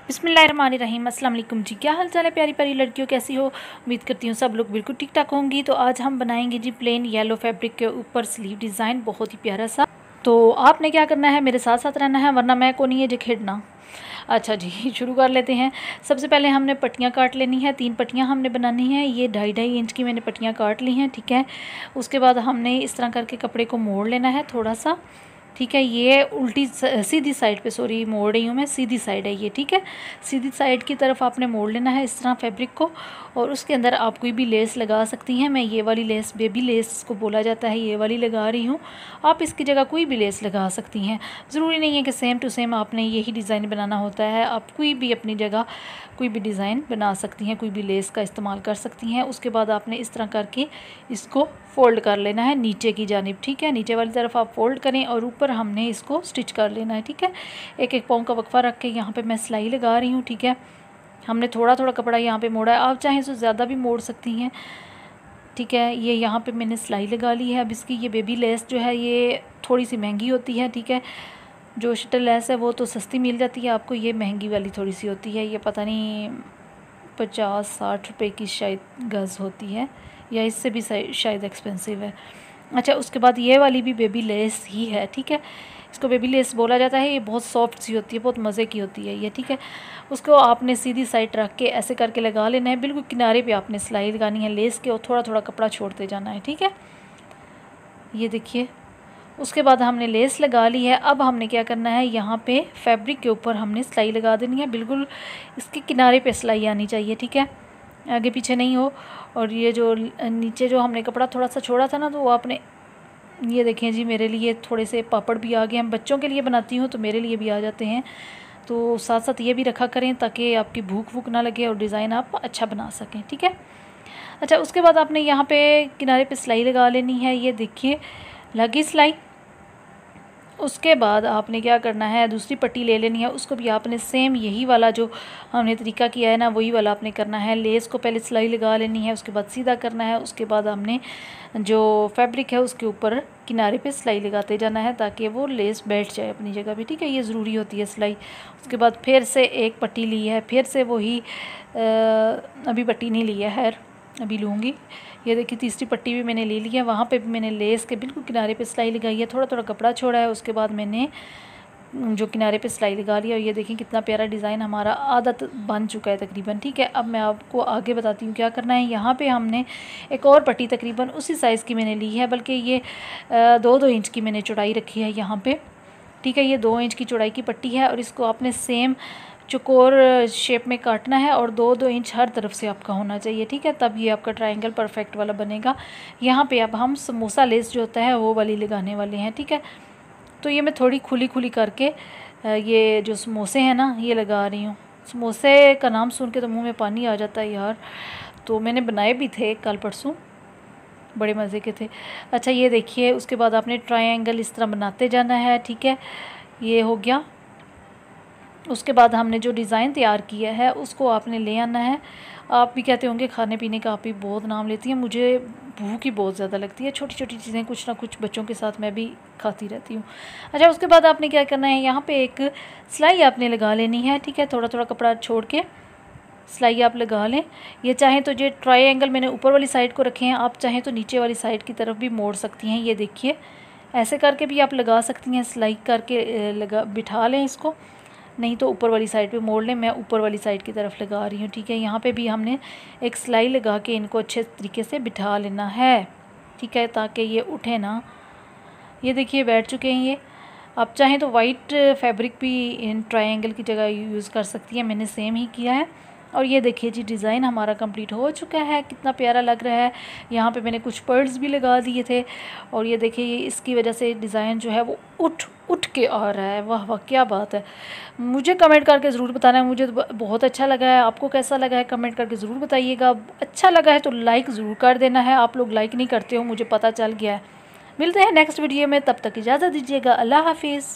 बिस्मिल्लाहिर्रहमानिर्रहीम। अस्सलाम वालेकुम जी, क्या हाल चाल है प्यारी प्यारी लड़कियों, कैसी हो? उम्मीद करती हूँ सब लोग बिल्कुल ठीक ठाक होंगी। तो आज हम बनाएंगे जी प्लेन येलो फैब्रिक के ऊपर स्लीव डिज़ाइन, बहुत ही प्यारा सा। तो आपने क्या करना है, मेरे साथ साथ रहना है, वरना मैं को नहीं है जो खेड़ना। अच्छा जी शुरू कर लेते हैं। सबसे पहले हमने पट्टियाँ काट लेनी है, 3 पट्टियाँ हमने बनानी है। ये 2.5 इंच की मैंने पट्टियाँ काट ली हैं, ठीक है। उसके बाद हमने इस तरह करके कपड़े को मोड़ लेना है थोड़ा सा, ठीक है। ये उल्टी सीधी साइड पे, सॉरी मोड़ रही हूँ मैं, सीधी साइड है ये, ठीक है। सीधी साइड की तरफ आपने मोड़ लेना है इस तरह फैब्रिक को, और उसके अंदर आप कोई भी लेस लगा सकती हैं। मैं ये वाली लेस, बेबी लेस को बोला जाता है, ये वाली लगा रही हूँ। आप इसकी जगह कोई भी लेस लगा सकती हैं। ज़रूरी नहीं है कि सेम टू सेम आपने यही डिज़ाइन बनाना होता है। आप कोई भी अपनी जगह कोई भी डिज़ाइन बना सकती हैं, कोई भी लेस का इस्तेमाल कर सकती हैं। उसके बाद आपने इस तरह करके इसको फ़ोल्ड कर लेना है नीचे की जानिब, ठीक है। नीचे वाली तरफ आप फ़ोल्ड करें और ऊपर हमने इसको स्टिच कर लेना है, ठीक है। एक एक पाँव का वक्फा रख के यहाँ पे मैं सिलाई लगा रही हूँ, ठीक है। हमने थोड़ा थोड़ा कपड़ा यहाँ पे मोड़ा है, आप चाहें तो ज़्यादा भी मोड़ सकती हैं, ठीक है। ये यहाँ पे मैंने सिलाई लगा ली है। अब इसकी ये बेबी लेस जो है ये थोड़ी सी महंगी होती है, ठीक है। जो शटल लेस है वो तो सस्ती मिल जाती है आपको, ये महंगी वाली थोड़ी सी होती है। ये पता नहीं 50-60 रुपये की शायद गज़ होती है, या इससे भी शायद एक्सपेंसिव है। अच्छा, उसके बाद ये वाली भी बेबी लेस ही है, ठीक है। इसको बेबी लेस बोला जाता है। ये बहुत सॉफ्ट सी होती है, बहुत मज़े की होती है ये, ठीक है। उसको आपने सीधी साइड रख के ऐसे करके लगा लेना है। बिल्कुल किनारे पे आपने सिलाई लगानी है लेस के, और थोड़ा थोड़ा कपड़ा छोड़ते जाना है, ठीक है। ये देखिए, उसके बाद हमने लेस लगा ली है। अब हमने क्या करना है, यहाँ पे फैब्रिक के ऊपर हमने सिलाई लगा देनी है। बिल्कुल इसके किनारे पे सिलाई आनी चाहिए, ठीक है, आगे पीछे नहीं हो। और ये जो नीचे जो हमने कपड़ा थोड़ा सा छोड़ा था ना, तो वो आपने, ये देखें जी, मेरे लिए थोड़े से पापड़ भी आ गए। हम बच्चों के लिए बनाती हूँ तो मेरे लिए भी आ जाते हैं, तो साथ साथ ये भी रखा करें ताकि आपकी भूख वूख ना लगे और डिज़ाइन आप अच्छा बना सकें, ठीक है। अच्छा, उसके बाद आपने यहाँ पे किनारे पे सिलाई लगा लेनी है। ये देखिए लगी सिलाई। उसके बाद आपने क्या करना है, दूसरी पट्टी ले लेनी है, उसको भी आपने सेम यही वाला जो हमने तरीका किया है ना, वही वाला आपने करना है। लेस को पहले सिलाई लगा लेनी है, उसके बाद सीधा करना है। उसके बाद हमने जो फैब्रिक है उसके ऊपर किनारे पे सिलाई लगाते जाना है ताकि वो लेस बैठ जाए अपनी जगह भी, ठीक है। ये ज़रूरी होती है सिलाई। उसके बाद फिर से एक पट्टी ली है, फिर से वही अभी पट्टी नहीं ली है, खैर अभी लूँगी। ये देखिए तीसरी पट्टी भी मैंने ले ली है, वहाँ पे भी मैंने लेस के बिल्कुल किनारे पे सिलाई लगाई है, थोड़ा थोड़ा कपड़ा छोड़ा है। उसके बाद मैंने जो किनारे पे सिलाई लगा लिया, और ये देखिए कितना प्यारा डिज़ाइन हमारा आधा बन चुका है तकरीबन, ठीक है। अब मैं आपको आगे बताती हूँ क्या करना है। यहाँ पे हमने एक और पट्टी तकरीबन उसी साइज़ की मैंने ली है, बल्कि ये 2-2 इंच की मैंने चौड़ाई रखी है यहाँ पर, ठीक है। ये 2 इंच की चौड़ाई की पट्टी है, और इसको आपने सेम चौकोर शेप में काटना है, और 2-2 इंच हर तरफ से आपका होना चाहिए, ठीक है। तब ये आपका ट्रायंगल परफेक्ट वाला बनेगा। यहाँ पे अब हम समोसा लेस जो होता है वो वाली लगाने वाले हैं, ठीक है। तो ये मैं थोड़ी खुली खुली करके ये जो समोसे हैं ना, ये लगा रही हूँ। समोसे का नाम सुन के तो मुँह में पानी आ जाता है यार। तो मैंने बनाए भी थे कल परसों, बड़े मज़े के थे। अच्छा, ये देखिए, उसके बाद आपने ट्रायंगल इस तरह बनाते जाना है, ठीक है। ये हो गया। उसके बाद हमने जो डिज़ाइन तैयार किया है उसको आपने ले आना है। आप भी कहते होंगे खाने पीने का आप भी बहुत नाम लेती हैं, मुझे भूख ही बहुत ज़्यादा लगती है। छोटी छोटी चीज़ें कुछ ना कुछ बच्चों के साथ मैं भी खाती रहती हूँ। अच्छा, उसके बाद आपने क्या करना है, यहाँ पे एक सिलाई आपने लगा लेनी है, ठीक है। थोड़ा थोड़ा कपड़ा छोड़ के सिलाई आप लगा लें। ये चाहें तो ये ट्रायंगल मैंने ऊपर वाली साइड को रखे हैं, आप चाहें तो नीचे वाली साइड की तरफ भी मोड़ सकती हैं। ये देखिए ऐसे करके भी आप लगा सकती हैं, सिलाई करके बिठा लें इसको, नहीं तो ऊपर वाली साइड पे मोड़ लें। मैं ऊपर वाली साइड की तरफ लगा रही हूँ, ठीक है। यहाँ पे भी हमने एक सिलाई लगा के इनको अच्छे तरीके से बिठा लेना है, ठीक है, ताकि ये उठे ना। ये देखिए बैठ चुके हैं ये। आप चाहें तो वाइट फैब्रिक भी इन ट्रायंगल की जगह यूज़ कर सकती है, मैंने सेम ही किया है। और ये देखिए जी डिज़ाइन हमारा कंप्लीट हो चुका है, कितना प्यारा लग रहा है। यहाँ पे मैंने कुछ पर्ल्स भी लगा दिए थे, और ये देखिए ये इसकी वजह से डिज़ाइन जो है वो उठ के आ रहा है। वाह वाह, क्या बात है। मुझे कमेंट करके ज़रूर बताना है, मुझे तो बहुत अच्छा लगा है। आपको कैसा लगा है कमेंट करके ज़रूर बताइएगा। अच्छा लगा है तो लाइक ज़रूर कर देना है, आप लोग लाइक नहीं करते हो, मुझे पता चल गया है। मिलते हैं नेक्स्ट वीडियो में, तब तक इजाज़त दीजिएगा। अल्लाह हाफिज़।